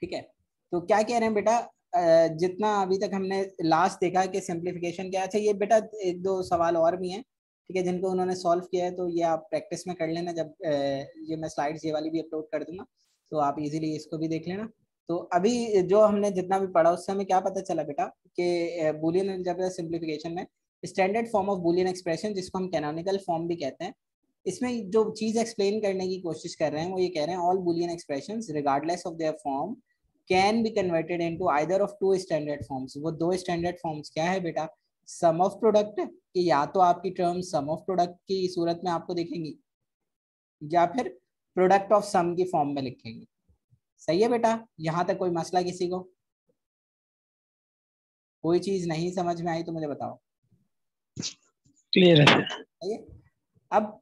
ठीक है, तो क्या कह रहे हैं बेटा, जितना अभी तक हमने लास्ट देखा कि सिंप्लीफिकेशन क्या। अच्छा ये बेटा एक दो सवाल और भी हैं, ठीक है, जिनको उन्होंने सॉल्व किया है, तो ये आप प्रैक्टिस में कर लेना। जब ये मैं स्लाइड्स ये वाली भी अपलोड कर दूंगा तो आप इजीली इसको भी देख लेना। तो अभी जो हमने जितना भी पढ़ा उससे हमें क्या पता चला बेटा कि बूलियन अलजेब्रा सिंप्लीफिकेशन में standard form of Boolean expression, जिसको हम कैनोनिकल फॉर्म भी कहते हैं, इसमें जो चीज एक्सप्लेन करने की कोशिश कर रहे हैं वो ये कह रहे हैं all Boolean expressions regardless of their form can be converted into either of two standard forms. वो दो स्टैंडर्ड फॉर्म्स क्या है बेटा, सम ऑफ प्रोडक्ट, कि या तो आपकी टर्म सम ऑफ प्रोडक्ट की सूरत में आपको दिखेंगी या फिर प्रोडक्ट ऑफ सम की फॉर्म में लिखेंगे। सही है बेटा, यहां तक कोई मसला किसी को? कोई चीज नहीं समझ में आई तो मुझे बताओ। क्लियर है। सही है। अब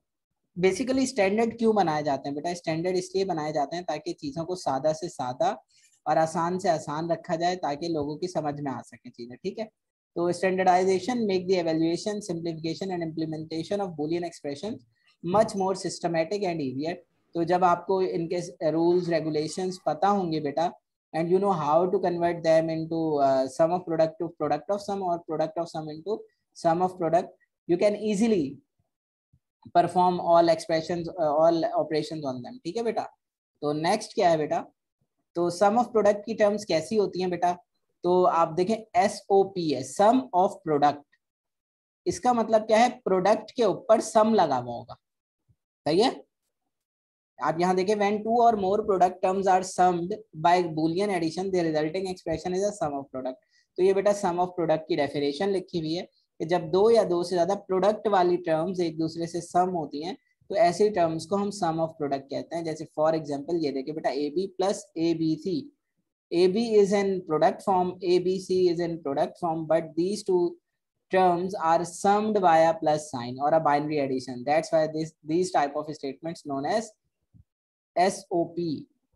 बेसिकली स्टैंडर्ड क्यों बनाए जाते हैं बेटा? स्टैंडर्ड इसलिए बनाए जाते हैं ताकि चीज़ों को सादा से सादा और आसान से आसान रखा जाए, ताकि लोगों की समझ में आ सके चीज़ें। ठीक है, तो standardization make the evaluation, simplification and implementation of Boolean expression much more systematic and easier. तो जब आपको इनके रूल्स रेगुलेशंस पता होंगे बेटा, and you know how to convert them into sum of product to product of sum or product of sum into sum of product, you can easily perform all expressions all operations on them. ठीक है बेटा, तो next क्या है बेटा, तो सम of product की terms कैसी होती हैं बेटा? तो आप देखें SOP है, सम ऑफ प्रोडक्ट। इसका मतलब क्या है, प्रोडक्ट के ऊपर सम लगा हुआ होगा। सही है, आप यहां देखें when two or more product terms are summed by Boolean addition the resulting expression is a sum of product. तो ये बेटा सम ऑफ प्रोडक्ट की डेफिनेशन लिखी हुई है कि जब दो या दो से ज्यादा प्रोडक्ट वाली टर्म्स एक दूसरे से सम होती हैं तो ऐसी टर्म्स को हम सम ऑफ प्रोडक्ट कहते हैं। जैसे फॉर एग्जांपल ये देखिए बेटा, AB plus ABC, AB is in product form, ABC is in product form, but these two terms are summed via plus sign or a binary addition. That's why these type of statements known as SOP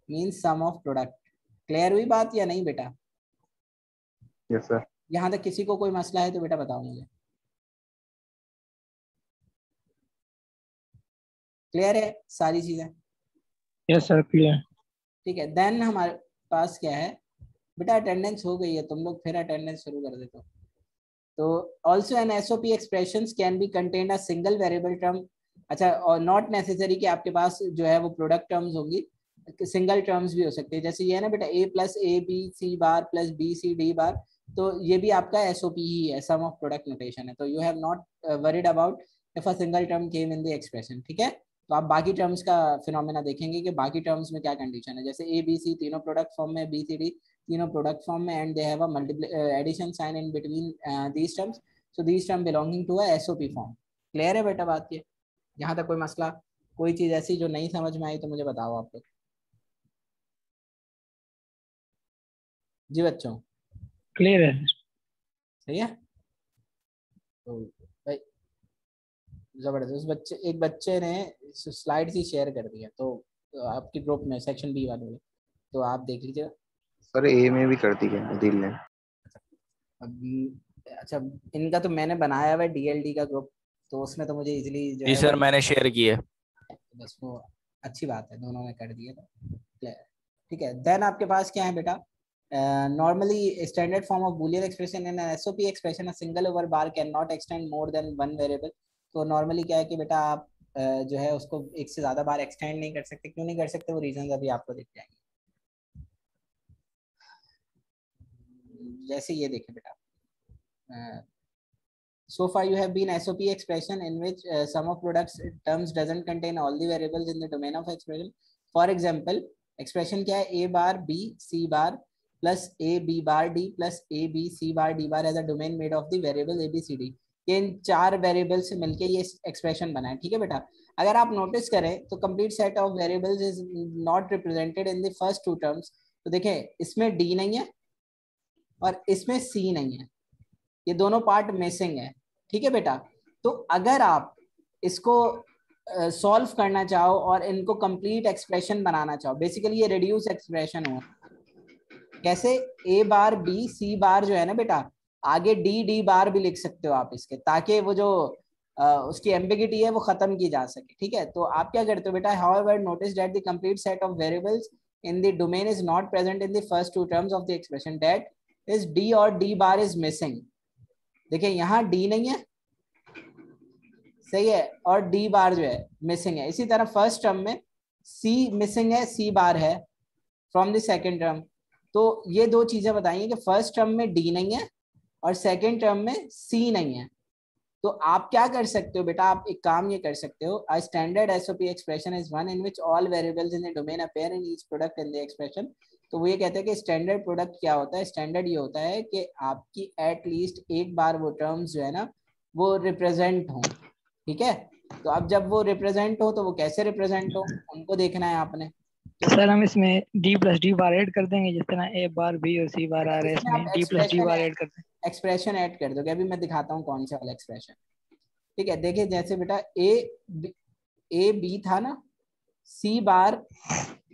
means sum of product. Clear हुई बात या नहीं बेटा? Yes sir. यहाँ तक किसी को कोई मसला है तो बेटा बताओ मुझे। क्लियर है सारी चीजें? Yes sir clear. ठीक है, देन हमारे पास क्या है बेटा, अटेंडेंस हो गई है, तुम लोग फिर अटेंडेंस शुरू कर देते हो। तो also an SOP expressions can be contained a single variable term. अच्छा, और नॉट नेसेसरी कि आपके पास जो है वो प्रोडक्ट टर्म्स होंगी, सिंगल टर्म्स भी हो सकते हैं। जैसे ये है ना बेटा, A plus ABC bar plus BCD बार, तो ये भी आपका SOP ही है, सम ऑफ प्रोडक्ट नोटेशन है। तो you have not worried about if a single term came in the expression. ठीक है, तो आप बाकी टर्म्स का फिनोमेना देखेंगे कि बाकी टर्म्स में क्या कंडीशन है। जैसे ABC तीनों प्रोडक्ट फॉर्म में, BCD तीनों प्रोडक्ट फॉर्म में, and they have a multiple addition sign in between these terms, so these term belonging to a SOP form. Clear है बेटा बात ये? यहाँ तक कोई मसला, कोई चीज ऐसी जो नहीं समझ में आई तो मुझे बताओ आप लोग। जी बच्चों क्लियर है। सही है, तो भाई जबरदस्त। बच्चे, एक बच्चे ने स्लाइड्स ही शेयर कर दी है तो आपके ग्रुप में सेक्शन B वाले में, तो आप देख लीजिए। सर ए में भी कर दी है दिल ने। अच्छा, इनका तो मैंने बनाया हुआ है DLD का ग्रुप, तो उसमें तो मुझे इजीली जो जी है सर मैंने शेयर किया। बस वो अच्छी बात है, दोनों ने कर दिया तो ठीक है। देन आपके पास क्या है बेटा, normally standard form of boolean expression in an SOP expression a single over bar cannot extend more than one variable। तो नॉर्मली क्या है कि बेटा आप जो है उसको एक से ज्यादा बार एक्सटेंड नहीं कर सकते। क्यों नहीं कर सकते, वो रीजन अभी आपको दिख जाएंगे। जैसे ये देखें बेटा, so far you have been SOP expression in which sum of products terms doesn't contain all the variables in the domain of expression. For example, expression क्या है, A bar B C bar plus A B bar D plus A B C bar D bar as a domain made of the variable A B C D। ये इन चार variable से मिलके ये expression बना है। ठीक है बेटा, अगर आप नोटिस करें तो complete set of variables is not represented in the first two terms. तो देखें, इसमें D नहीं है और इसमें C नहीं है, ये दोनों पार्ट मिसिंग है। ठीक है बेटा, तो अगर आप इसको सॉल्व करना चाहो और इनको कंप्लीट एक्सप्रेशन बनाना चाहो, बेसिकली ये रिड्यूस एक्सप्रेशन हुआ। कैसे, A बार B C बार जो है ना बेटा, आगे D बार भी लिख सकते हो आप इसके, ताकि वो जो उसकी एम्बिगिटी है वो खत्म की जा सके। ठीक है, तो आप क्या करते हो बेटा, however notice that the complete set of variables in the domain is not present in the first two terms of the expression, that is D और D bar is missing. देखिए यहाँ D नहीं है, सही है, और D बार जो है मिसिंग है. इसी तरह फर्स्ट टर्म में C मिसिंग है, C बार है फ्रॉम द सेकेंड टर्म. तो ये दो चीजें बताइए कि फर्स्ट टर्म में D नहीं है और सेकेंड टर्म में C नहीं है. तो आप क्या कर सकते हो बेटा, आप एक काम ये कर सकते हो, a standard SOP expression is one in which all variables in the domain appear in each product in the expression. तो वो ये कहते हैं कि स्टैंडर्ड प्रोडक्ट क्या होता है. स्टैंडर्ड ये होता है कि आपकी एटलीस्ट एक बार वो टर्म्स जो है ना वो रिप्रेजेंट हो. ठीक है, तो अब जब वो रिप्रेजेंट हो तो वो कैसे रिप्रेजेंट हो उनको देखना है आपने. तो सर हम इसमें D प्लस डी बार ऐड कर देंगे, जिस तरह A बार B और C बार आ रहा है, इसमें D प्लस डी बार ऐड कर देंगे. एक्सप्रेशन ऐड कर दोगे. अभी मैं दिखाता हूँ कौन सा वाला एक्सप्रेशन. ठीक है, देखिए जैसे बेटा ए बी था ना, C बार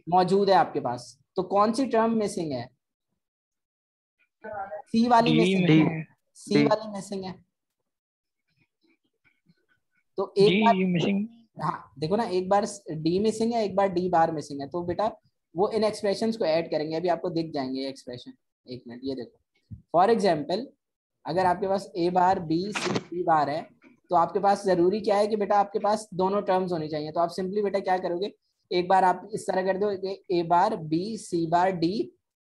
मौजूद है आपके पास, तो कौन सी टर्म मिसिंग है? C वाली मिसिंग है. C वाली मिसिंग है. तो एक बार मिसिंग, हाँ देखो ना, एक बार D मिसिंग है, एक बार D बार मिसिंग है. तो बेटा वो इन एक्सप्रेशंस को ऐड करेंगे. अभी आपको दिख जाएंगे एक्सप्रेशन. एक मिनट, ये देखो. फॉर एग्जाम्पल अगर आपके पास A bar B C D बार है, तो आपके पास जरूरी क्या है कि बेटा आपके पास दोनों टर्म्स होनी चाहिए. तो आप सिंपली बेटा क्या करोगे, एक बार आप इस तरह कर दो A bar B C bar D,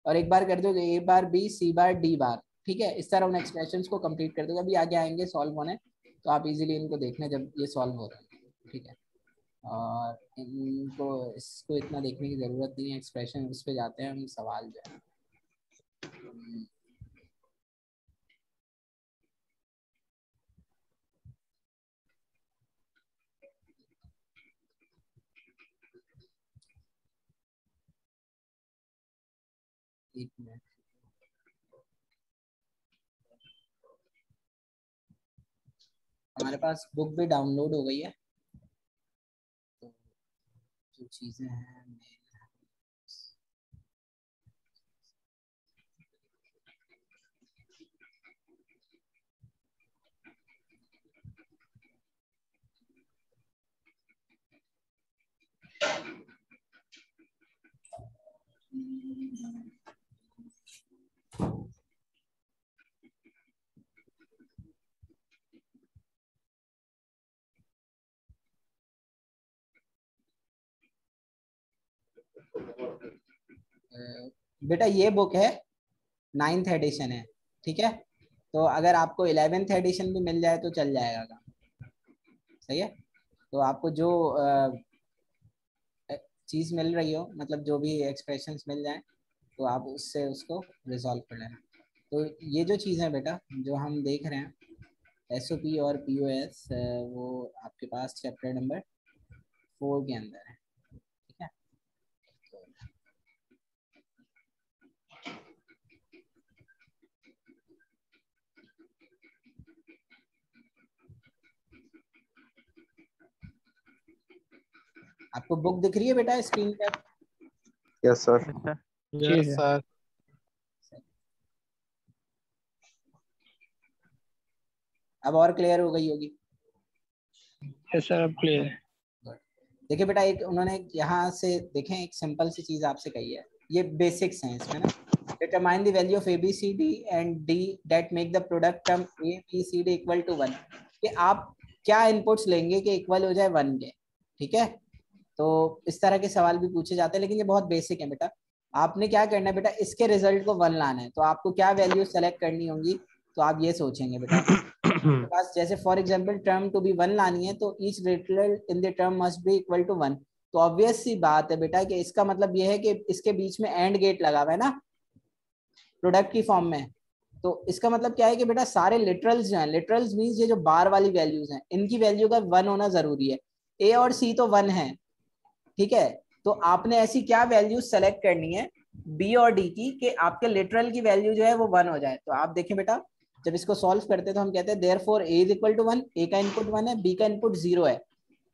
और एक बार कर दो A bar B C bar D बार. ठीक है, इस तरह उन एक्सप्रेशंस को कंप्लीट कर दो. अभी आगे आएंगे सॉल्व होने, तो आप इजीली इनको देखना जब ये सॉल्व हो रहा है. ठीक है, और इनको इसको इतना देखने की जरूरत नहीं है. एक्सप्रेशन उस पर जाते हैं हम. सवाल जो है एक मिनट, हमारे पास बुक भी डाउनलोड हो गई है. तो जो चीजें हैं बेटा ये बुक है 9th एडिशन है. ठीक है, तो अगर आपको 11th एडिशन भी मिल जाए तो चल जाएगा काम. सही है, तो आपको जो चीज़ मिल रही हो, मतलब जो भी एक्सप्रेशंस मिल जाए, तो आप उससे उसको रिजॉल्व कर लेना. तो ये जो चीज़ है बेटा जो हम देख रहे हैं एसओपी और पीओएस, वो आपके पास चैप्टर नंबर 4 के अंदर है. ठीक है, आपको बुक दिख रही है बेटा स्क्रीन पर? Yes sir. Yes sir. अब और क्लियर हो गई होगी. यस सर, अब क्लियर है. देखिए बेटा, एक उन्होंने यहाँ से देखें एक सिंपल सी चीज आपसे कही है. ये बेसिक्स हैं इसमें ना. Determine the value of ABCD and D that make the product term ABCD equal to 1. कि आप क्या इनपुट्स लेंगे कि इक्वल हो जाए 1 के. ठीक है, तो इस तरह के सवाल भी पूछे जाते हैं, लेकिन ये बहुत बेसिक है बेटा. आपने क्या करना है बेटा, इसके रिजल्ट को 1 लाना है. तो आपको क्या वैल्यू सेलेक्ट करनी होगी, तो आप ये सोचेंगे बेटा पास, जैसे for example term to be 1 लानी है, तो each literal in the term must be equal to 1. तो ऑब्वियस सी बात है बेटा कि इसका मतलब ये है कि इसके बीच में एंड गेट लगा हुआ है ना प्रोडक्ट की फॉर्म में. तो इसका मतलब क्या है कि बेटा सारे लिटरल्स जो हैं, लिटरल्स मींस ये जो बार वाली वैल्यूज हैं, इनकी वैल्यू का 1 होना जरूरी है. A और C तो 1 है. ठीक है, तो आपने ऐसी क्या वैल्यू सेलेक्ट करनी है B और D की कि आपके लिटरल की वैल्यू जो है वो 1 हो जाए. तो आप देखें बेटा, जब इसको सॉल्व करते हैं तो हम कहते हैं therefore A is equal to 1. A का इनपुट 1 है, B का इनपुट 0 है.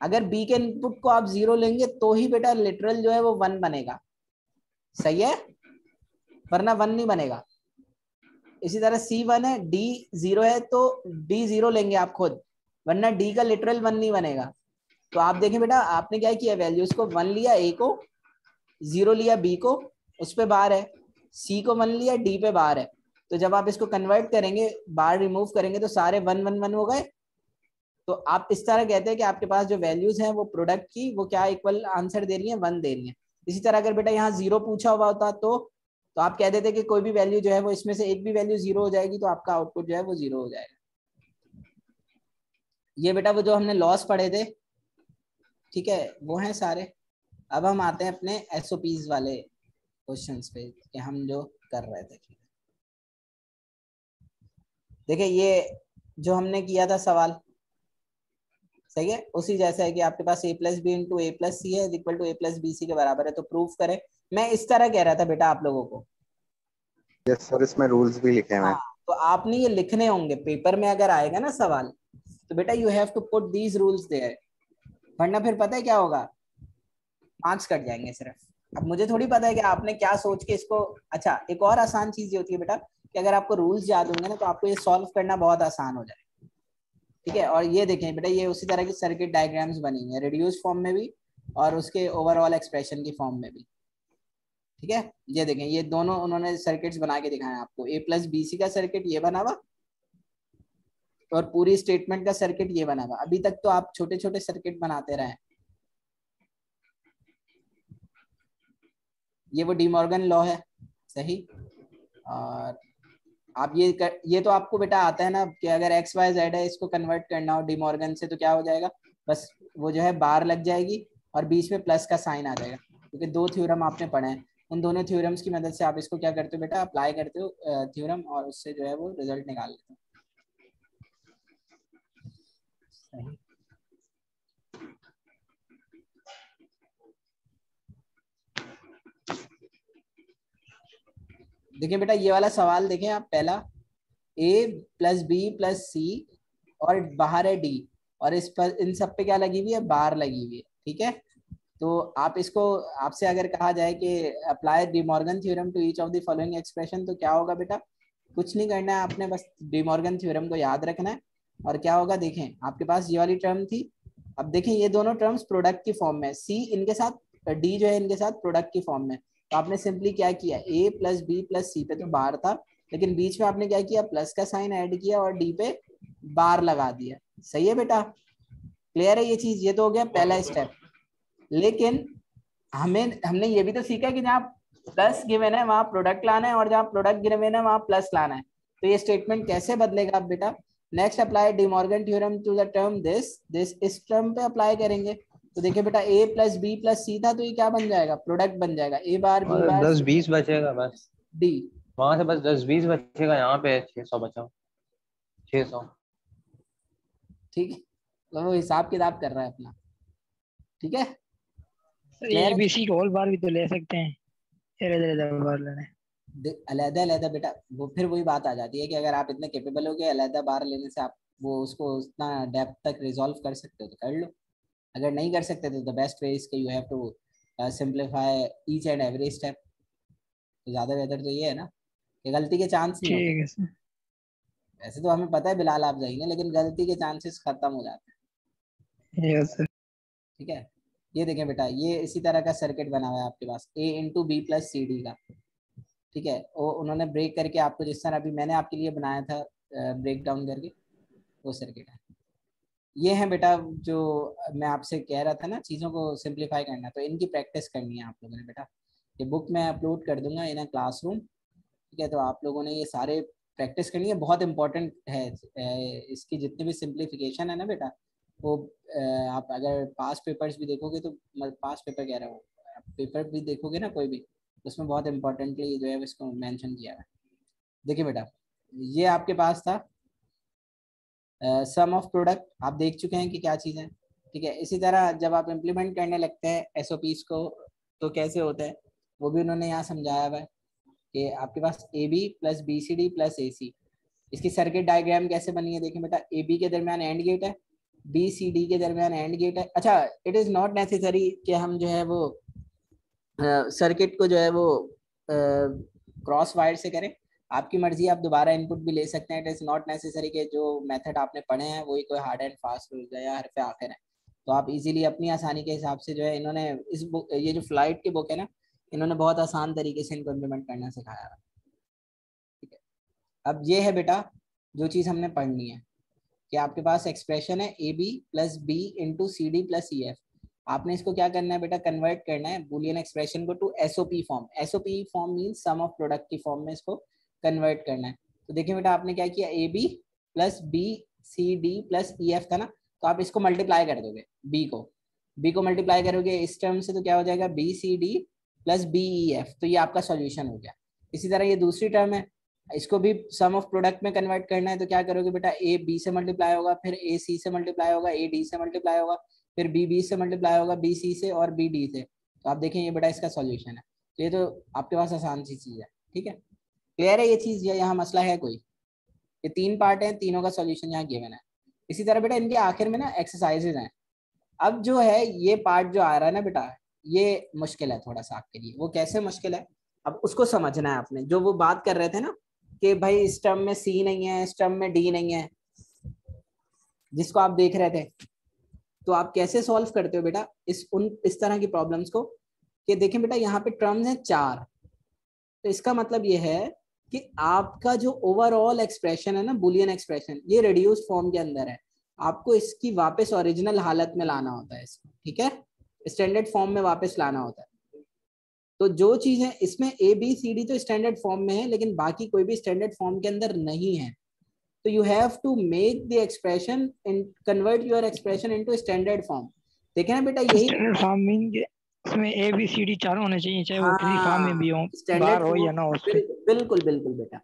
अगर B के इनपुट को आप 0 लेंगे तो ही बेटा लिटरल जो है वो 1 बनेगा. सही है, वरना 1 नहीं बनेगा. इसी तरह C 1 है, D 0 है, तो D 0 लेंगे आप खुद, वरना D का लिटरल 1 नहीं बनेगा. तो आप देखें बेटा, आपने क्या किया, वैल्यूज को 1 लिया A को, 0 लिया बी को, उस पे बार है, सी को 1 लिया, डी पे बार है। तो जब आप इसको कन्वर्ट करेंगे, बार रिमूव करेंगे तो सारे 1 1 1 हो गए। तो आप इस तरह कहते हैं कि आपके पास जो वैल्यूज हैं वो प्रोडक्ट की वो क्या इक्वल आंसर दे रही है, 1 दे रही है। इसी तरह अगर बेटा यहाँ 0 पूछा हुआ होता तो आप कह देते कि कोई भी वैल्यू जो है वो इसमें से एक भी वैल्यू 0 हो जाएगी, तो आपका आउटपुट जो है वो 0 हो जाएगा। ये बेटा वो जो हमने लॉस पढ़े थे, ठीक है, वो हैं सारे। अब हम आते हैं अपने एसओपीज वाले क्वेश्चंस पे कि हम जो कर रहे थे। देखिए ये जो हमने किया था सवाल, सही है, उसी जैसा है कि आपके पास a plus B into A plus C है equal to a plus B C के बराबर है, तो प्रूफ करें। मैं इस तरह कह रहा था बेटा आप लोगों को। यस सर, इसमें रूल्स भी लिखे हुए हाँ, हैं। तो आपने ये लिखने होंगे पेपर में, अगर आएगा ना सवाल तो बेटा you have to put these rules there, वरना फिर पता है क्या होगा, मार्क्स कट जाएंगे सिर्फ। अब मुझे थोड़ी पता है कि आपने क्या सोच के इसको। अच्छा, एक और आसान चीज ये होती है बेटा कि अगर आपको रूल्स याद होंगे ना तो आपको ये सॉल्व करना बहुत आसान हो जाएगा, ठीक है। और ये देखें बेटा, ये उसी तरह की सर्किट डायग्राम्स बनी हुई है, रिड्यूस फॉर्म में भी और उसके ओवरऑल एक्सप्रेशन की फॉर्म में भी, ठीक है। ये देखें, ये दोनों उन्होंने सर्किट्स बना के दिखाए आपको, a प्लस बी सी का सर्किट ये बना हुआ और पूरी स्टेटमेंट का सर्किट ये बना हुआ। अभी तक तो आप छोटे छोटे सर्किट बनाते रहे, ये वो डी मॉर्गन लॉ है, सही। और आप ये तो आपको बेटा आता है ना कि अगर एक्स वाई जेड है, इसको कन्वर्ट करना हो डी मॉर्गन से तो क्या हो जाएगा, बस वो जो है बार लग जाएगी और बीच में प्लस का साइन आ जाएगा, क्योंकि दो थ्योरम आपने पढ़े हैं। उन दोनों थ्योरम्स की मदद से आप इसको क्या करते हो बेटा, अप्लाई करते हो थ्योरम, और उससे जो है वो रिजल्ट निकाल लेते हो। सही। देखिए बेटा ये वाला सवाल देखें आप, पहला a प्लस बी प्लस सी और बाहर है d, और इस पर इन सब पे क्या लगी हुई है, बार लगी हुई है, ठीक है। तो आप इसको, आपसे अगर कहा जाए कि apply De Morgan theorem to each of the following expression, तो क्या होगा बेटा, कुछ नहीं करना है आपने, बस डी मॉर्गन थ्योरम को याद रखना है। और क्या होगा, देखें आपके पास ये वाली टर्म थी, अब देखें ये दोनों टर्म्स प्रोडक्ट की फॉर्म में, सी इनके साथ, डी जो है इनके साथ प्रोडक्ट की फॉर्म में। तो आपने सिंपली क्या किया, a प्लस बी प्लस सी पे तो बार था, लेकिन बीच में आपने क्या किया, प्लस का साइन ऐड किया और डी पे बार लगा दिया। सही है बेटा, क्लियर है ये चीज, ये तो हो गया पहला स्टेप। लेकिन हमने ये भी तो सीखा कि जहाँ प्लस गिवन है वहां प्रोडक्ट लाना है, और जहाँ प्रोडक्ट गिवन है वहां प्लस लाना है। तो ये स्टेटमेंट कैसे बदलेगा आप बेटा, next apply De Morgan theorem to the term this इस टर्म पे अप्लाई करेंगे। तो देखिए बेटा a plus B plus C था, तो ये क्या बन जाएगा, प्रोडक्ट बन जाएगा, a बार b बार 10-20 बचेगा बस, d। वहां से बस 10-20 बचेगा, यहाँ पे 600 बचा, 600। ठीक है, तो वो हिसाब किताब कर रहा है अपना, ठीक है। ए बी सी का होल बार भी तो ले सकते हैं, बार लेने अलहदा अलहदा बेटा, वो फिर वही बात आ जाती है कि अगर आप इतने कैपेबल हो गए अलहदा बार लेने से, आप वो उसको उतना डेप्थ तक रिजॉल्व कर सकते हो तो कर लो, अगर नहीं कर सकते तो द बेस्ट वे इज के you have to simplify each and every step. तो ज़्यादा बेहतर तो ये है ना कि गलती के चांस नहीं होते। ठीक है सर। वैसे तो हमें पता है बिलाल आप जाएंगे, लेकिन गलती के चांसेस खत्म हो जाते हैं, यस सर। ठीक है। ये देखें बेटा, ये इसी तरह का सर्किट बना हुआ है आपके पास, a into B plus C D का, ठीक है। वो उन्होंने ब्रेक करके आपको, जिस तरह अभी मैंने आपके लिए बनाया था ब्रेक डाउन करके, वो सर्किट है। ये है बेटा जो मैं आपसे कह रहा था ना, चीज़ों को सिंप्लीफाई करना, तो इनकी प्रैक्टिस करनी है आप लोगों ने बेटा। ये बुक मैं अपलोड कर दूंगा इन क्लासरूम, ठीक है। तो आप लोगों ने ये सारे प्रैक्टिस करनी है, बहुत इंपॉर्टेंट है। इसकी जितनी भी सिंप्लीफिकेशन है ना बेटा, वो आप अगर पास पेपर्स भी देखोगे तो, पास पेपर कह रहा हूँ, पेपर भी देखोगे ना कोई भी, उसमें बहुत इंपॉर्टेंटली जो है इसको मेंशन किया है। देखिए बेटा, ये आपके पास था सम ऑफ प्रोडक्ट, आप देख चुके हैं कि क्या चीज़ है, ठीक है। इसी तरह जब आप इम्प्लीमेंट करने लगते हैं एसओपीस को तो कैसे होता है, वो भी उन्होंने यहाँ समझाया हुआ है कि आपके पास A B plus B C D plus A C, इसकी सर्किट डायग्राम कैसे बनी है। देखिए बेटा, ए बी के दरमियान एंड गेट है, बी सी डी के दरमियान एंड गेट है। अच्छा, इट इज़ नॉट नेसेसरी कि हम जो है वो सर्किट को जो है वो क्रॉस वायर से करें, आपकी मर्जी, आप दोबारा इनपुट भी ले सकते हैं। इट इज़ नॉट नेसेसरी कि जो मेथड आपने पढ़े हैं वही कोई हार्ड एंड फास्ट रूल है या हरफ आखिर है। तो आप इजीली अपनी आसानी के हिसाब से जो है, इन्होंने इस बुक, ये जो फ्लाइट की बुक है ना, इन्होंने बहुत आसान तरीके से इनको इम्प्लीमेंट करना सिखाया। ठीक है, अब ये है बेटा जो चीज़ हमने पढ़नी है कि आपके पास एक्सप्रेशन है A B plus B into C D plus E F. आपने इसको क्या करना है बेटा, कन्वर्ट करना है बूलियन एक्सप्रेशन को to SOP form. SOP form means sum of product की फॉर्म में इसको कन्वर्ट करना है। तो देखिए बेटा आपने क्या किया, A B plus B C D plus E F था ना, तो आप इसको मल्टीप्लाई कर दोगे, बी को मल्टीप्लाई करोगे इस टर्म से, तो क्या हो जाएगा B C D plus B E F. तो ये आपका सॉल्यूशन हो गया। इसी तरह ये दूसरी टर्म है, इसको भी सम ऑफ प्रोडक्ट में कन्वर्ट करना है। तो क्या करोगे बेटा, ए बी से मल्टीप्लाई होगा, फिर ए सी से मल्टीप्लाई होगा, ए डी से मल्टीप्लाई होगा, फिर बी बी से मल्टीप्लाई होगा, बी सी से और बी डी से। तो आप देखें ये बेटा इसका सॉल्यूशन है। तो ये तो आपके पास आसान सी चीज़ है। ठीक है, क्लियर है ये चीज़, या यहाँ मसला है कोई? ये 3 पार्ट हैं, तीनों का सॉल्यूशन यहाँ गिवन है। इसी तरह बेटा इनके आखिर में ना एक्सरसाइजेज हैं। अब जो है ये पार्ट जो आ रहा है ना बेटा, ये मुश्किल है थोड़ा सा आपके लिए। वो कैसे मुश्किल है, अब उसको समझना है आपने। जो वो बात कर रहे थे ना कि भाई इस टर्म में सी नहीं है, इस टर्म में डी नहीं है, जिसको आप देख रहे थे, तो आप कैसे सॉल्व करते हो बेटा इस तरह की प्रॉब्लम्स को? कि देखें बेटा यहाँ पे टर्म्स हैं 4, तो इसका मतलब ये है कि आपका जो ओवरऑल एक्सप्रेशन है ना, बुलियन एक्सप्रेशन, ये रिड्यूस्ड फॉर्म के अंदर है। आपको इसकी वापस ओरिजिनल हालत में लाना होता है इसको, ठीक है, स्टैंडर्ड फॉर्म में वापस लाना होता है। तो जो चीजें इसमें ए बी सी डी तो स्टैंडर्ड फॉर्म में है, लेकिन बाकी कोई भी स्टैंडर्ड फॉर्म के अंदर नहीं है। तो you have to make the expression in, convert your expression into standard form. देखे ना बेटा, यही स्टैंडर्ड फॉर्म मीन के इसमें ए बी सी डी चारों होने चाहिए, चाहे वो किसी फॉर्म में भी हो, बाहर हो या ना हो उसके। बिल्कुल बिल्कुल बेटा।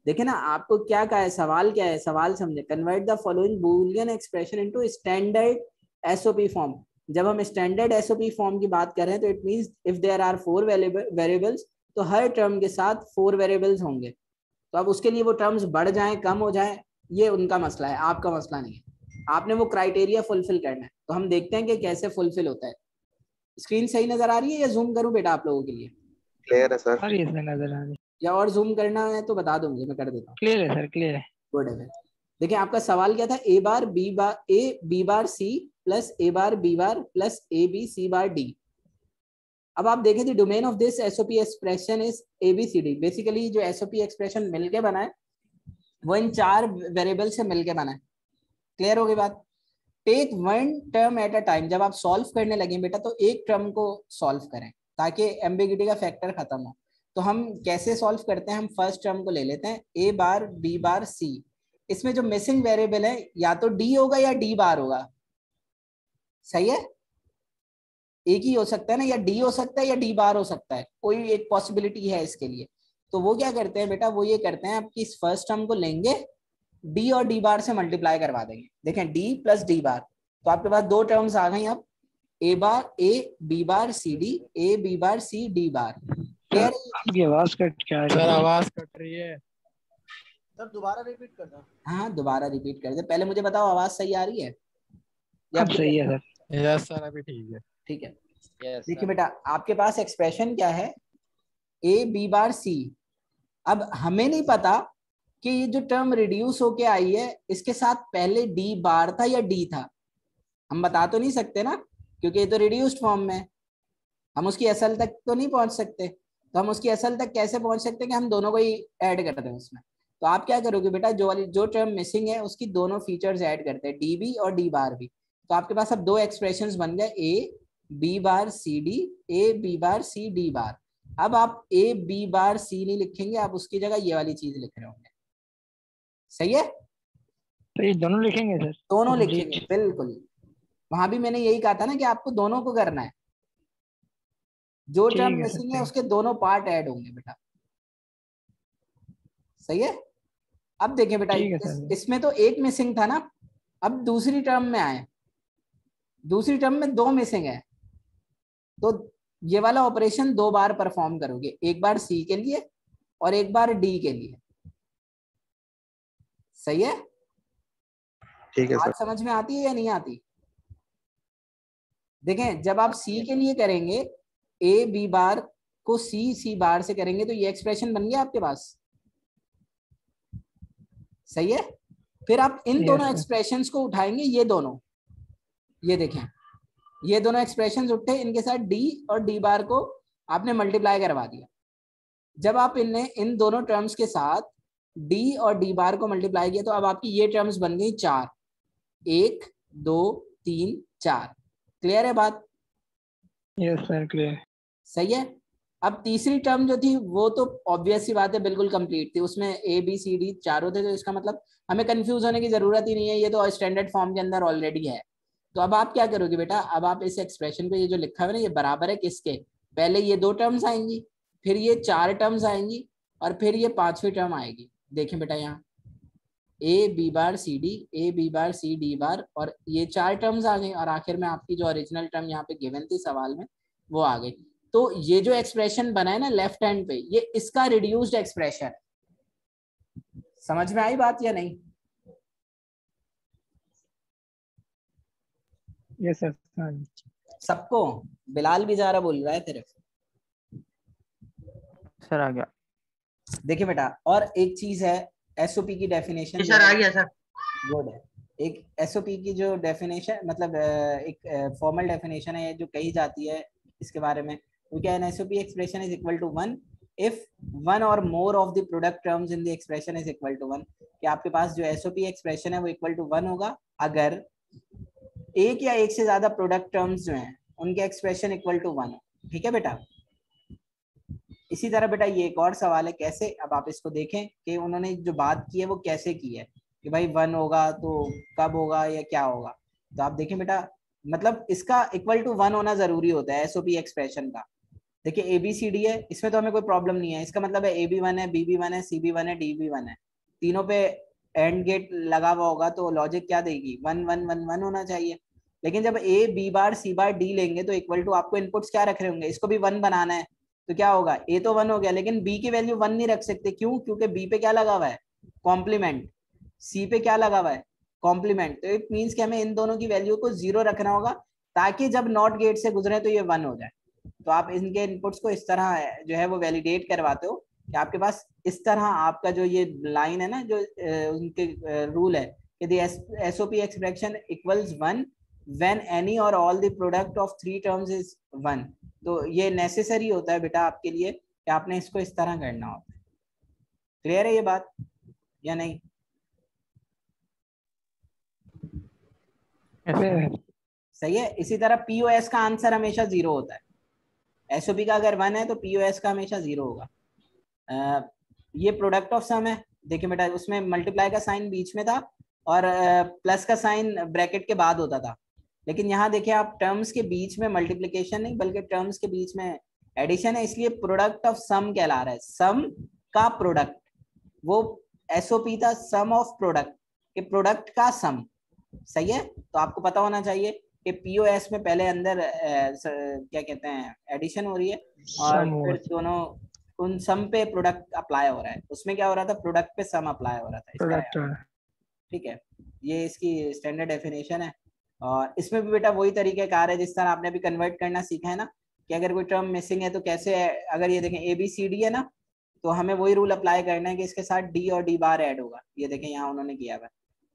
देखे ना आपको क्या कहा है, सवाल क्या है, सवाल समझे, convert the following Boolean expression into standard SOP form. जब हम स्टैंडर्ड एसओपी फॉर्म की बात कर रहे हैं तो it means if there are 4 variables, तो हर टर्म के साथ 4 वेरिएबल्स होंगे। तो अब उसके लिए वो टर्म्स बढ़ जाएं कम हो जाएं, ये उनका मसला है, आपका मसला नहीं है। आपने वो क्राइटेरिया फुलफिल करना है। तो हम देखते हैं कि कैसे फुलफिल होता है। स्क्रीन सही नजर आ रही है या जूम करूं बेटा आप लोगों के लिए? क्लियर है सर। सारी इसमें नजर आ रही, या और जूम करना है तो बता दो मुझे, मैं कर देता हूँ। क्लियर है सर, क्लियर है। गुड है। देखिए आपका सवाल क्या था, A B bar C plus A bar B bar plus A B C bar D. अब आप देखें the domain of this SOP expression is A B C D. Basically जो एसओपी एक्सप्रेशन मिलके बना है वो इन 4 वेरिएबल से मिलके बना है। क्लियर हो गई बात? Take one term at a time. जब आप सॉल्व करने लगे बेटा तो एक टर्म को सॉल्व करें ताकि एम्बिग्यूटी का फैक्टर खत्म हो। तो हम कैसे सॉल्व करते हैं, हम फर्स्ट टर्म को ले लेते हैं, ए बार बी बार सी। इसमें जो मिसिंग वेरिएबल है या तो डी होगा या डी बार होगा। सही है, एक ही हो सकता है ना, या डी हो सकता है या डी बार हो सकता है, कोई एक पॉसिबिलिटी है इसके लिए। तो वो क्या करते हैं बेटा, वो ये करते हैं आपकी इस फर्स्ट टर्म को लेंगे, डी और डी बार से मल्टीप्लाई करवा देंगे। देखें डी प्लस डी बार, तो आपके पास 2 टर्म्स आ गई। अब A bar A B bar C D, A B bar C D bar. आपकी आवाज कट क्या है सर? आवाज कट रही है सर, दोबारा रिपीट करना। हाँ दोबारा रिपीट कर दे। पहले मुझे बताओ आवाज सही आ रही है? अब सही है सर। यस सर, अभी ठीक है। ठीक है। Yes, देखिए sir. बेटा आपके पास एक्सप्रेशन क्या है, ए बी बार सी। अब हमें नहीं पता कि ये जो टर्म रिड्यूस होके आई है इसके साथ पहले डी बार था या डी था। हम बता तो नहीं सकते ना, क्योंकि ये तो रिड्यूस्ड फॉर्म में, हम उसकी असल तक तो नहीं पहुंच सकते। तो हम उसकी असल तक कैसे पहुंच सकते हैं कि हम दोनों को ही ऐड कर दें उसमें। तो आप क्या करोगे बेटा, जो टर्म मिसिंग है उसकी दोनों फीचर्स ऐड करते हैं, डी बी और डी बार भी। तो आपके पास अब 2 एक्सप्रेशंस बन गए, A B bar C D, A B bar C D bar. अब आप ए बी बार सी नहीं लिखेंगे, आप उसकी जगह ये वाली चीज लिख रहे होंगे। सही है, तो ये दोनों लिखेंगे सर? दोनों लिखेंगे बिल्कुल। वहां भी मैंने यही कहा था ना कि आपको दोनों को करना है, जो टर्म मिसिंग है उसके दोनों पार्ट ऐड होंगे बेटा। सही है। अब देखें बेटा इसमें तो एक मिसिंग था ना, अब दूसरी टर्म में आए, दूसरी टर्म में 2 मिसिंग है, तो ये वाला ऑपरेशन 2 बार परफॉर्म करोगे, एक बार सी के लिए और एक बार डी के लिए। सही है, ठीक है सर। समझ में आती है या नहीं आती? देखें जब आप सी के लिए करेंगे, ए बी बार को सी सी बार से करेंगे, तो ये एक्सप्रेशन बन गया आपके पास। सही है। फिर आप इन दोनों एक्सप्रेशंस को उठाएंगे, ये दोनों, ये देखें ये दोनों एक्सप्रेशंस उठे, इनके साथ डी और डी बार को आपने मल्टीप्लाई करवा दिया। जब आप इन दोनों टर्म्स के साथ डी और डी बार को मल्टीप्लाई किया तो अब आपकी ये टर्म्स बन गई 4, 1 2 3 4। क्लियर है बात? Yes sir clear. सही है। अब तीसरी टर्म जो थी वो तो ऑब्वियस सी बात है, बिल्कुल कंप्लीट थी, उसमें ए बी सी डी चारों थे, तो इसका मतलब हमें कंफ्यूज होने की जरूरत ही नहीं है, ये तो स्टैंडर्ड फॉर्म के अंदर ऑलरेडी है। तो अब आप क्या करोगे बेटा, अब आप इस एक्सप्रेशन पे ये जो लिखा हुआ है ना, ये बराबर है किसके, पहले ये 2 टर्म्स आएंगी, फिर ये 4 टर्म्स आएंगी और फिर ये 5वीं टर्म आएगी। देखें बेटा यहाँ A B bar C D, A B bar C D bar, और ये 4 टर्म्स आ गई और आखिर में आपकी जो ओरिजिनल टर्म यहाँ पे गिवन थी सवाल में वो आ गई। तो ये जो एक्सप्रेशन बना है ना लेफ्ट हैंड पे, ये इसका रिड्यूस्ड एक्सप्रेशन। समझ में आई बात या नहीं? Yes sir. सबको? बिलाल भी जा रहा बोल रहा है तेरे। सर आ गया। देखिए बेटा, और एक चीज है एसओपी की डेफिनेशन। सर आ गया सर। गुड है। एक एसओपी की जो डेफिनेशन मतलब एक फॉर्मल डेफिनेशन है जो कही जाती है इसके बारे में, वो क्या है, an SOP expression is equal to 1 if one or more of the product terms in the expression is equal to 1। कि आपके पास जो एसओपी एक्सप्रेशन है वो इक्वल टू 1 होगा अगर एक या एक से ज्यादा प्रोडक्ट टर्म्स जो हैं उनके एक्सप्रेशन इक्वल टू 1 हो। ठीक है बेटा। इसी तरह बेटा ये एक और सवाल है, कैसे, अब आप इसको देखें कि उन्होंने जो बात की है वो कैसे की है कि भाई 1 होगा तो कब होगा या क्या होगा। तो आप देखें बेटा, मतलब इसका इक्वल टू 1 होना जरूरी होता है एसओपी एक्सप्रेशन का। देखिए ए बी सी डी है, इसमें तो हमें कोई प्रॉब्लम नहीं है, इसका मतलब है ए बी 1 है, बी बी 1 है, सी बी 1 है, डी बी 1 है, तीनों पे एंड गेट लगा हुआ होगा तो लॉजिक क्या देगी, 1 1 1 1 होना चाहिए। लेकिन जब ए बी बार सी बार डी लेंगे तो इक्वल टू आपको इनपुट्स क्या रख रहे होंगे, इसको भी 1 बनाना है तो क्या होगा, ए तो 1 हो गया लेकिन बी की वैल्यू 1 नहीं रख सकते। क्यों? क्योंकि बी पे क्या लगा हुआ है, कॉम्प्लीमेंट, सी पे क्या लगा हुआ है, कॉम्प्लीमेंट। तो इट मीन्स कि हमें इन दोनों की वैल्यू को 0 रखना होगा ताकि जब नॉट गेट से गुजरे तो ये 1 हो जाए। तो आप इनके इनपुट्स को इस तरह जो है वो वैलिडेट करवाते हो कि आपके पास इस तरह आपका जो ये लाइन है ना, जो उनके रूल है कि SOP expression equals 1 when any or all the product of 3 terms is 1। तो ये नेसेसरी होता है बेटा आपके लिए कि आपने इसको इस तरह करना होता है। क्लियर है ये बात या नहीं? सही है। इसी तरह पीओएस का आंसर हमेशा 0 होता है। एसओपी का अगर 1 है तो पीओएस का हमेशा 0 होगा। ये प्रोडक्ट ऑफ सम है, देखिए बेटा उसमें मल्टीप्लाई का साइन बीच में था और प्लस का साइन ब्रैकेट के बाद होता था, लेकिन यहाँ देखिए आप टर्म्स के बीच में मल्टीप्लिकेशन नहीं बल्कि टर्म्स के बीच में एडिशन है, इसलिए प्रोडक्ट ऑफ सम कहला रहा है। सम का प्रोडक्ट, वो एसओपी था सम ऑफ प्रोडक्ट, के प्रोडक्ट का सम। सही है। तो आपको पता होना चाहिए कि पीओएस में पहले अंदर क्या कहते हैं एडिशन हो रही है और फिर दोनों उन सम पे प्रोडक्ट अप्लाई हो रहा है। उसमें क्या हो रहा था, प्रोडक्ट पे सम अप्लाई हो रहा था। ठीक है, ये इसकी स्टैंडर्ड डेफिनेशन है। और इसमें भी बेटा वही तरीक़ेकार है जिस तरह आपने भी कन्वर्ट करना सीखा है ना, कि अगर कोई टर्म मिसिंग है तो कैसे, अगर ये देखें ए बी सी डी है ना, तो हमें वही रूल अप्लाई करना है कि इसके साथ डी और डी बार ऐड होगा। ये देखें यहाँ उन्होंने किया हुआ।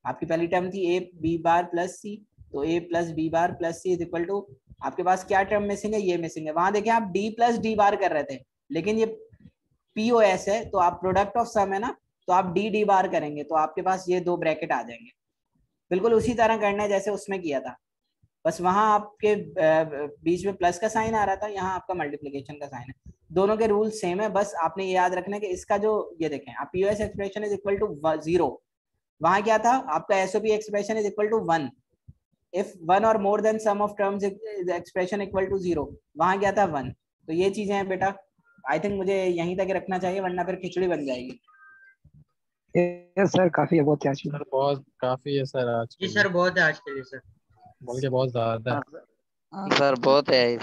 आपकी पहली टर्म थी ए बी बार प्लस सी, तो A plus B bar plus C is equal to, आपके पास क्या टर्म मिसिंग है, ये मिसिंग है। वहां देखें आप डी प्लस डी बार कर रहे थे, लेकिन ये पीओएस है तो आप प्रोडक्ट ऑफ सम है ना, तो आप डी डी बार करेंगे तो आपके पास ये 2 ब्रैकेट आ जाएंगे। बिल्कुल उसी तरह करना है जैसे उसमें किया था, बस वहां आपके बीच में प्लस का साइन आ रहा था, यहाँ आपका मल्टीप्लिकेशन का साइन है। दोनों के रूल सेम है, बस आपने ये याद रखना है कि इसका जो ये देखें आप POS expression is equal to 0, वहां क्या था आपका SOP expression is equal to 1 if 1 और more than sum of terms expression equal to 0, वहां क्या था 1। तो ये चीजें हैं बेटा, आई थिंक मुझे यहीं तक रखना चाहिए वरना फिर खिचड़ी बन जाएगी। सर काफी है, बहुत अच्छी सर, बहुत काफी है सर आज जी सर, बहुत है आज के लिए सर, बोल के बहुत ज्यादा सर बहुत है